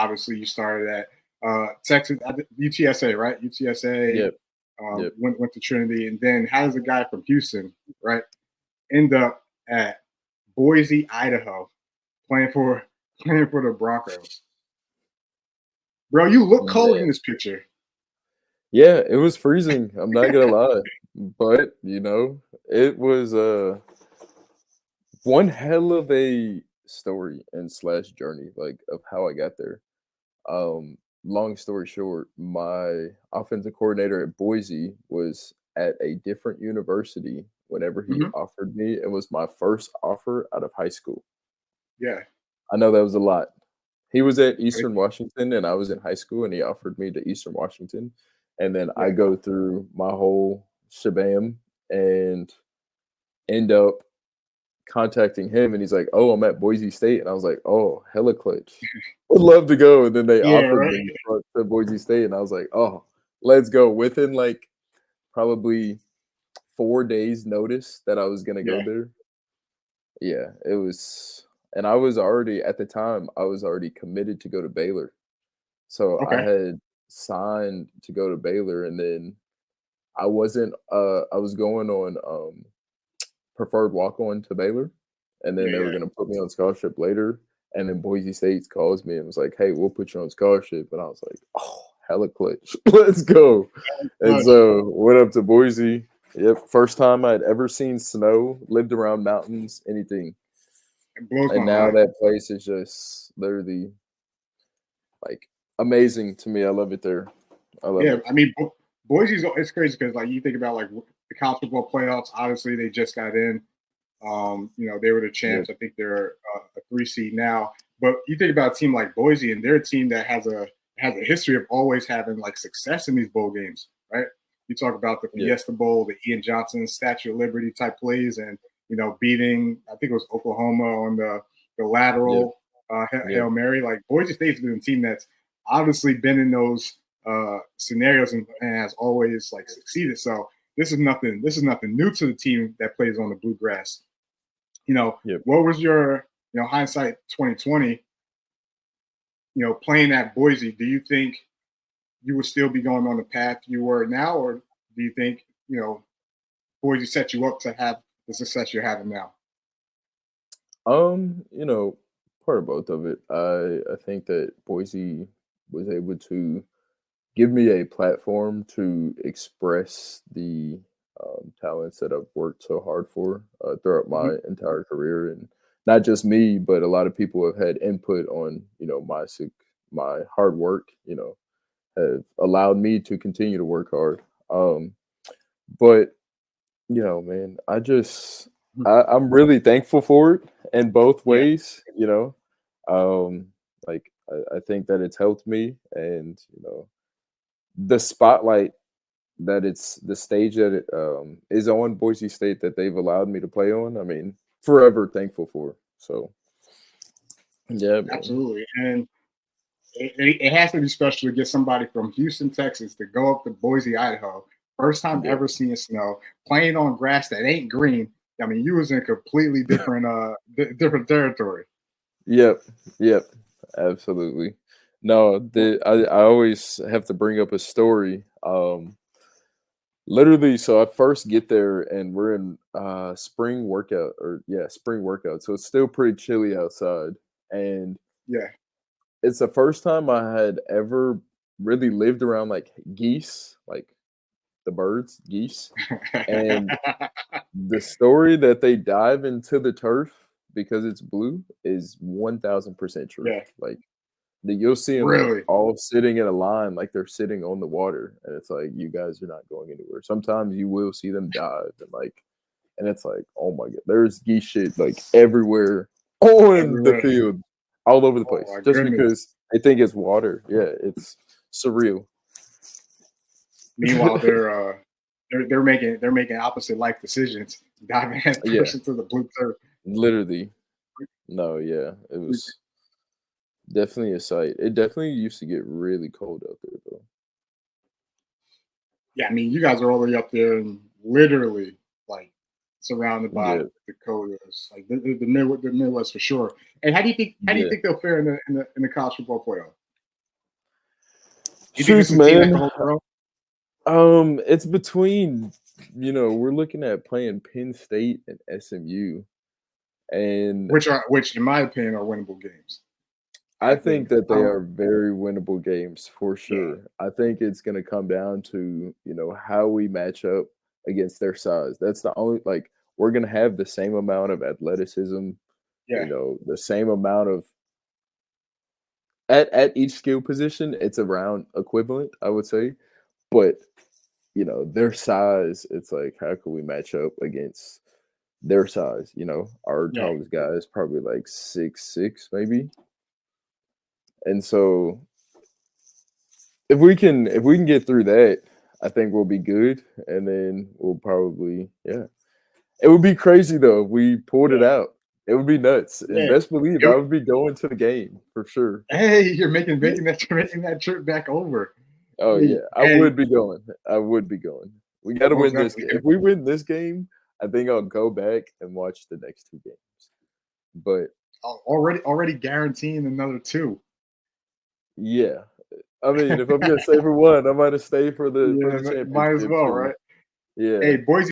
obviously you started at Texas, UTSA, right? UTSA, Yep. Yep. went to Trinity, and then how does a guy from Houston, right, end up at Boise, Idaho, playing for the Broncos? Bro, you look cold in Man. this picture. Yeah, it was freezing. I'm not gonna lie, but it was one hell of a story and slash journey, like of how I got there. Long story short, my offensive coordinator at Boise was at a different university whenever he Hmm. offered me. It was my first offer out of high school. Yeah. I know that was a lot. He was at Eastern Washington and I was in high school and he offered me to Eastern Washington. And then I Yeah. go through my whole shabam and end up contacting him and he's like, "Oh, I'm at Boise State." And I was like, "Oh, hella clutch. Would love to go." And then they Yeah. offered Right. me to Boise State and I was like, "Oh, let's go." Within like probably 4 days notice that I was gonna go Yeah. there. Yeah, it was and I was already at the time, I was already committed to go to Baylor. So I Okay. had signed to go to Baylor and then I was going on preferred walk on to Baylor, and then Yeah. they were Yeah. gonna put me on scholarship later. And then Boise State calls me and was like, "Hey, we'll put you on scholarship." And I was like, "Oh, hella clutch, let's go!" And Clutch. so went up to Boise. Yep, first time I'd ever seen snow. Lived around mountains, anything. It blows my And now mind. that place is just literally like amazing to me. I love it there. I love Yeah, it. I mean, Boise's it's crazy because like you think about like the college football playoffs. Obviously, they just got in. They were the Yeah, champs. I think they're a 3 seed now. But you think about a team like Boise, and they're a team that has a history of always having like success in these bowl games, right? You talk about the yeah, Fiesta Bowl, the Ian Johnson Statue of Liberty type plays, and beating I think it was Oklahoma on the yeah, lateral yeah, Hail Mary. Like Boise State's been a team that's obviously been in those scenarios and has always like succeeded. So this is nothing. This is nothing new to the team that plays on the bluegrass. yeah. What was your hindsight 2020? Playing at Boise, do you think you would still be going on the path you were now, or do you think Boise set you up to have the success you're having now? Um, you know, Part of both of it. I think that Boise was able to give me a platform to express the talents that I've worked so hard for throughout Hmm. my entire career, and not just me, but a lot of people have had input on my hard work. Have allowed me to continue to work hard. But man, I'm really thankful for it in both Yeah, ways. Um, like I think that it's helped me, and the spotlight that it's the stage that it is on Boise State that they've allowed me to play on. I mean, forever thankful for. So yeah, man. absolutely. And it has to be special to get somebody from Houston, Texas, to go up to Boise, Idaho. First time Yep, ever seeing snow, playing on grass that ain't green. I mean, you was in completely different different territory. yep, yep. Absolutely. No, I always have to bring up a story. Literally, so I first get there and we're in spring workout. So it's still pretty chilly outside. And Yeah. it's the first time I had ever really lived around like geese, like the birds, geese. And the story that they dive into the turf because it's blue is 1000% true. Yeah. Like you'll see them like Really. all sitting in a line, like they're sitting on the water, and it's like you guys are not going anywhere. Sometimes you will see them dive, and it's like, oh my god, there's geese shit like everywhere on the Everywhere. field, all over the Oh place, my just goodness. because they think it's water. Yeah, it's surreal. Meanwhile, they're making opposite life decisions, diving head Yeah, first into the blue turf. literally. No, yeah, it was definitely a sight. It definitely used to get really cold out there, though. Yeah, I mean, you guys are all the way up there and literally like surrounded by Yeah, Dakotas, like the Midwest for sure. And how do you think yeah. they'll fare in the college football playoff? You think this Shoots, is a team that man. can hold their own? It's between, we're looking at playing Penn State and SMU, and Which in my opinion are winnable games. I I think think that I they don't are very winnable games for yeah, sure. I think it's going to come down to, how we match up against their size. That's the only, like, we're going to have the same amount of athleticism, yeah, the same amount of, at each skill position, it's around equivalent, I would say. But, their size, it's like, how can we match up against their size? Our yeah, tallest guy is probably like 6'6", maybe. And so if we can get through that, I think we'll be good, and then we'll probably It would be crazy though if we pulled it yeah, out. It would be nuts, and yeah. best believe I Yo, would be going to the game for sure. hey, you're making that trip back over. Oh Hey, yeah, I hey, would be going. I would be going. We got to most win this definitely. game. If we win this game, I think I'll go back and watch the next 2 games. But Already guaranteeing another two. yeah, I mean, if I'm gonna stay for one, I might have stayed for the Yeah, might as championship well, too. right? Yeah. Hey, Boise